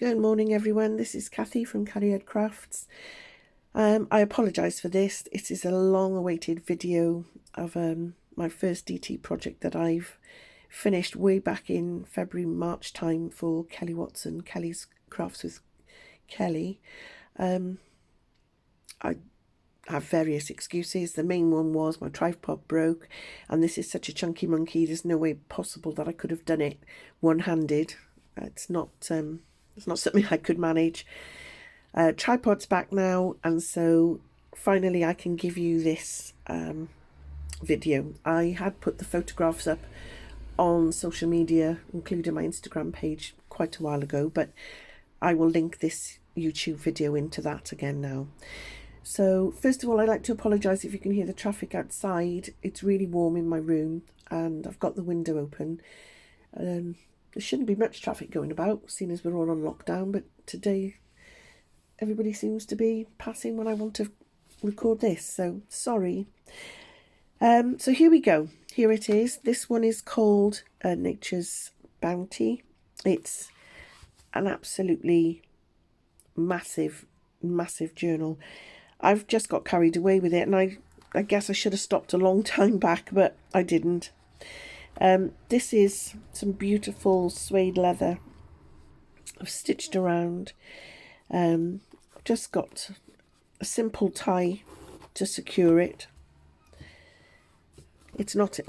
Good morning everyone, this is Kathy from Kelly Crafts. I apologise for this. It is a long awaited video of my first DT project that I've finished way back in February-March time for Kelly Watson, Kelly's Crafts with Kelly. I have various excuses. The main one was my tripod broke, and this is such a chunky monkey, there's no way possible that I could have done it one-handed. It's not something I could manage. Tripod's back now, and so finally I can give you this video. I had put the photographs up on social media, including my Instagram page, quite a while ago, but I will link this YouTube video into that again now. So first of all, I'd like to apologise if you can hear the traffic outside. It's really warm in my room and I've got the window open. There shouldn't be much traffic going about, seeing as we're all on lockdown, but today everybody seems to be passing when I want to record this, so sorry. So here we go. Here it is. This one is called Nature's Bounty. It's an absolutely massive journal. I've just got carried away with it, and I guess I should have stopped a long time back, but I didn't. This is some beautiful suede leather I've stitched around. I've just got a simple tie to secure it. It's not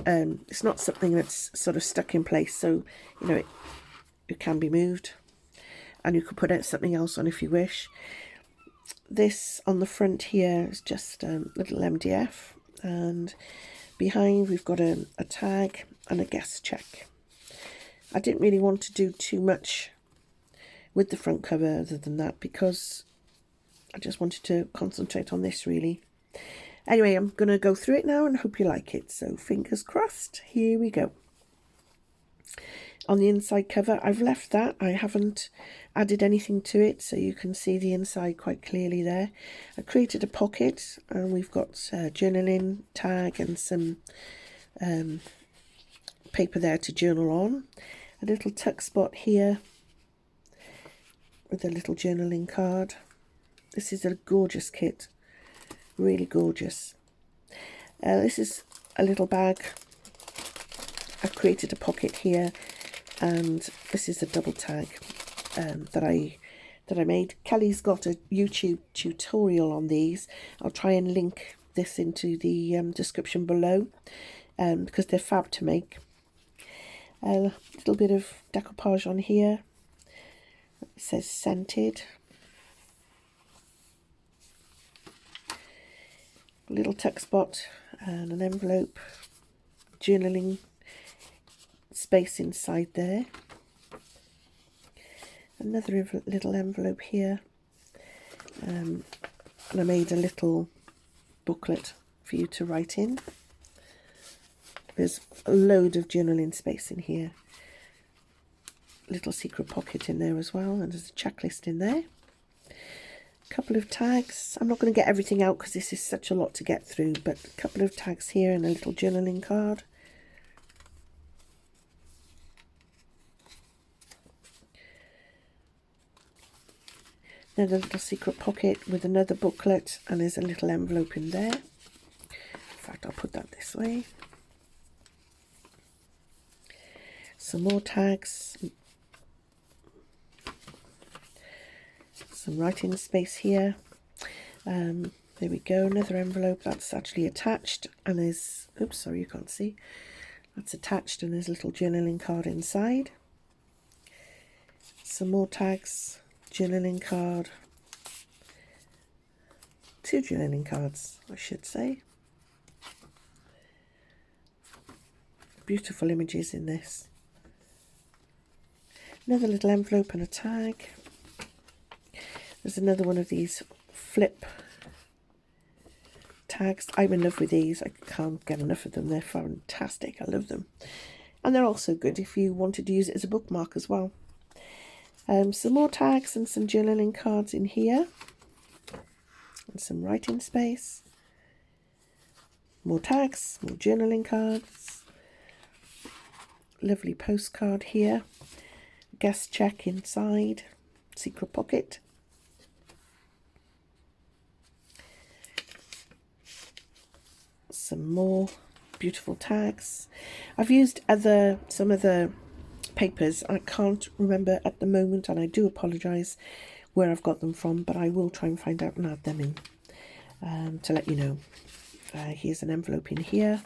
something that's sort of stuck in place, so you know it can be moved, and you could put something else on if you wish. This on the front here is just a little MDF, and behind we've got a tag and a guest check. I didn't really want to do too much with the front cover other than that, because I just wanted to concentrate on this really. Anyway, I'm going to go through it now and hope you like it, so fingers crossed. Here we go. On the inside cover, I've left that. I haven't added anything to it, so you can see the inside quite clearly there. I created a pocket, and we've got a journaling tag and some paper there to journal on. A little tuck spot here with a little journaling card. This is a gorgeous kit, really gorgeous. This is a little bag. I've created a pocket here, and this is a double tag that I made. Kelly's got a YouTube tutorial on these. I'll try and link this into the description below, because they're fab to make. A little bit of decoupage on here. It says scented. A little tuck spot and an envelope. Journaling space inside there. Another little envelope here. And I made a little booklet for you to write in. There's a load of journaling space in here. Little secret pocket in there as well, and there's a checklist in there. A couple of tags. I'm not going to get everything out because this is such a lot to get through, but a couple of tags here and a little journaling card. Another little secret pocket with another booklet, and there's a little envelope in there. In fact, I'll put that this way. Some more tags. Some writing space here. There we go, another envelope that's actually attached, and there's, oops, sorry, you can't see. That's attached, and there's a little journaling card inside. Some more tags, journaling card. Two journaling cards, I should say. Beautiful images in this. Another little envelope and a tag. There's another one of these flip tags. I'm in love with these. I can't get enough of them. They're fantastic. I love them. And they're also good if you wanted to use it as a bookmark as well. Some more tags and some journaling cards in here. And some writing space. More tags, more journaling cards. Lovely postcard here. Guest check inside. secret pocket. Some more beautiful tags. I've used some other papers. I can't remember at the moment, and I do apologise where I've got them from, but I will try and find out and add them in to let you know. Here's an envelope in here.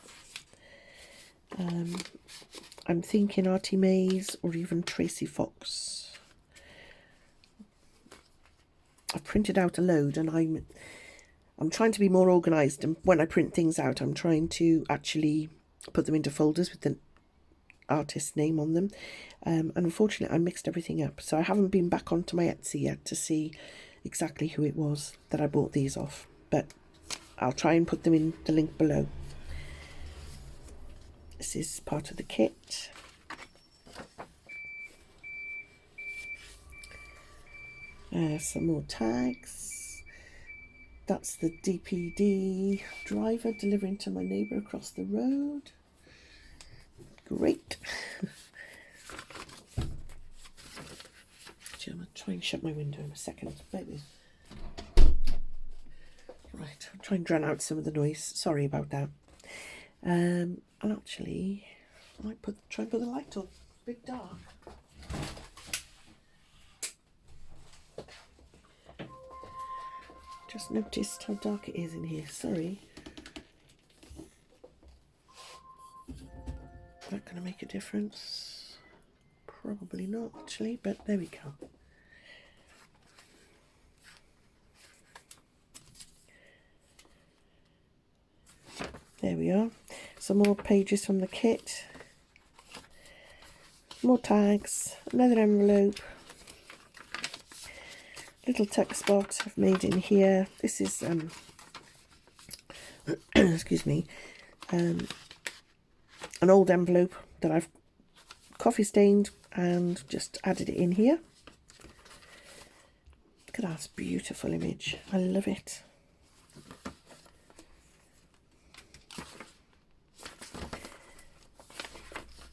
I'm thinking Artie Mays or even Tracy Fox. I've printed out a load, and I'm trying to be more organised, and when I print things out I'm trying to actually put them into folders with the artist's name on them, and unfortunately I mixed everything up, so I haven't been back onto my Etsy yet to see exactly who it was that I bought these off, but I'll try and put them in the link below. This is part of the kit. Some more tags. That's the DPD driver delivering to my neighbour across the road. Great. Actually, I'm going to try and shut my window in a second. Maybe. Right, I'll try and drown out some of the noise. Sorry about that. And actually, I might try and put the light on. It's a bit dark. Just noticed how dark it is in here. Sorry. Is that going to make a difference? Probably not, actually, but there we go. There we are. Some more pages from the kit. More tags. Another envelope. Little tuck spot I've made in here. This is excuse me, an old envelope that I've coffee stained and just added it in here. Look at that beautiful image. I love it.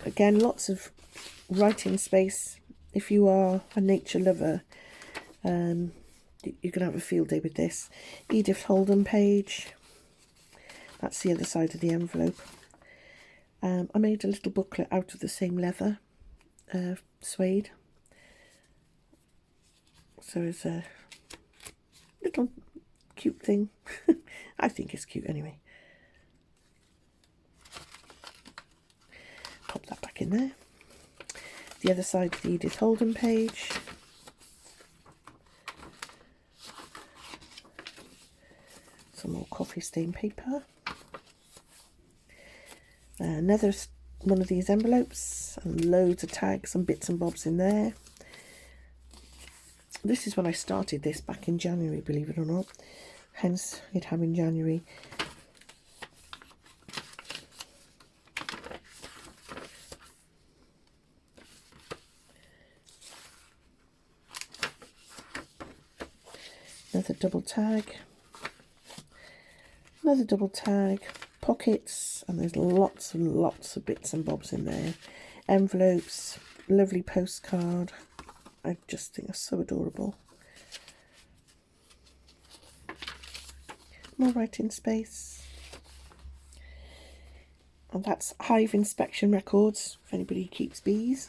Again, lots of writing space. If you are a nature lover, you're going to have a field day with this. Edith Holden page. That's the other side of the envelope. I made a little booklet out of the same leather, suede. So it's a little cute thing. I think it's cute anyway. Pop that back in there. The other side of the Edith Holden page. Some more coffee stain paper. Another one of these envelopes, and loads of tags and bits and bobs in there. This is when I started this back in January, believe it or not. Hence it having January. Another double tag. Another double tag. Pockets, and there's lots and lots of bits and bobs in there. Envelopes, lovely postcard. I just think they're so adorable. More writing space. And that's hive inspection records, if anybody keeps bees.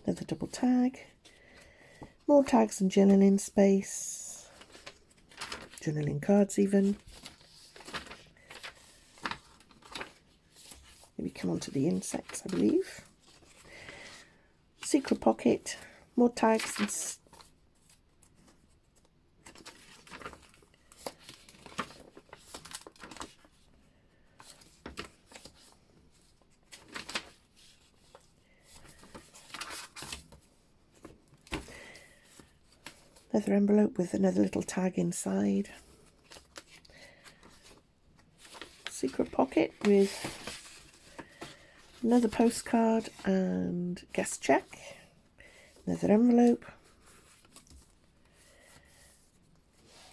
Another double tag. More tags and journaling space. Journaling cards even. Maybe come on to the insects, I believe. Secret pocket. More tags and another envelope with another little tag inside. Secret pocket with another postcard and guest check. Another envelope.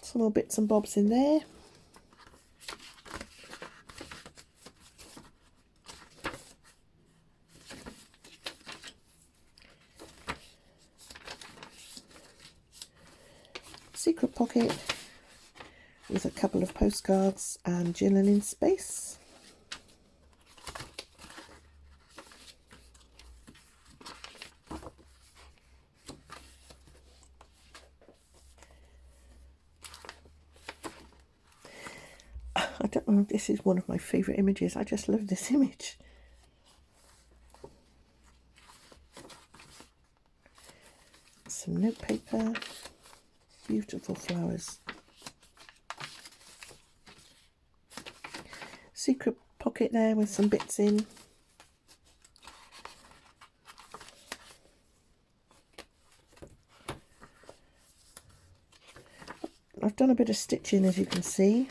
Some more bits and bobs in there. secret pocket with a couple of postcards and journaling space. I don't know, this is one of my favourite images. I just love this image. Some notepaper, beautiful flowers. Secret pocket there with some bits in. I've done a bit of stitching, as you can see.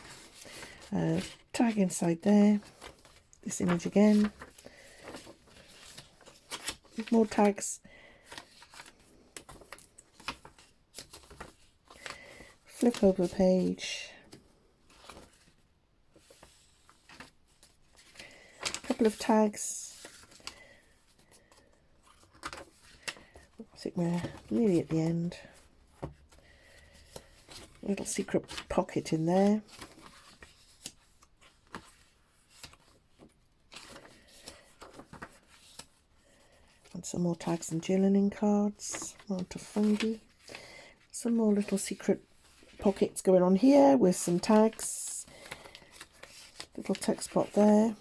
Tag inside there. This image again. More tags. Flip over the page. Couple of tags. I think we're nearly at the end. Little secret pocket in there. And some more tags and journaling cards. On to fungi. Some more little secret pockets going on here with some tags. Little text spot there.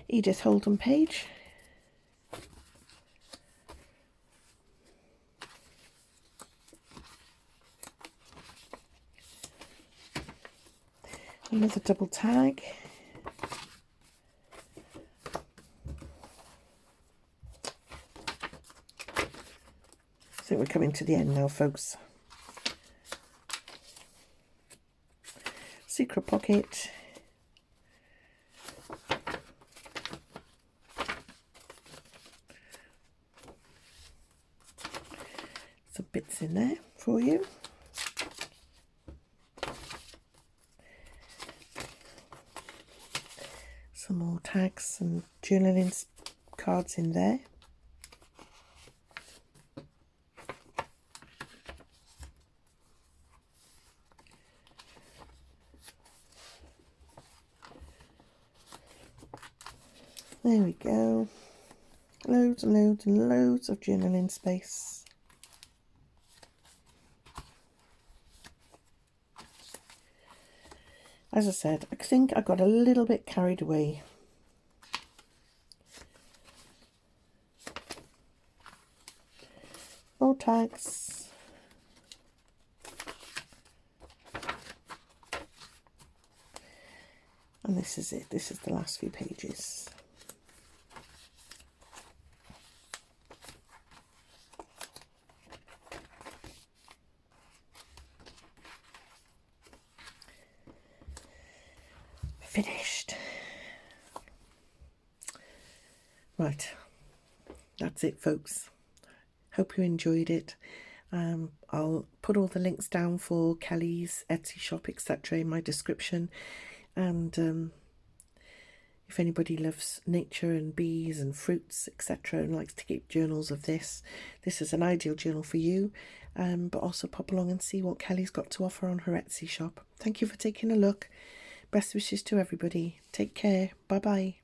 Edith Holden page. Another double tag. I think we're coming to the end now, folks. Secret pocket. Some bits in there for you. Some more tags and journaling cards in there. There we go. Loads and loads and loads of journaling space. As I said, I think I got a little bit carried away. More tags. And this is it. This is the last few pages. Finished. Right, that's it, folks. Hope you enjoyed it. I'll put all the links down for Kelly's Etsy shop, etc. in my description. And if anybody loves nature and bees and fruits, etc., and likes to keep journals of this is an ideal journal for you. But also pop along and see what Kelly's got to offer on her Etsy shop. Thank you for taking a look. Best wishes to everybody. Take care. Bye bye.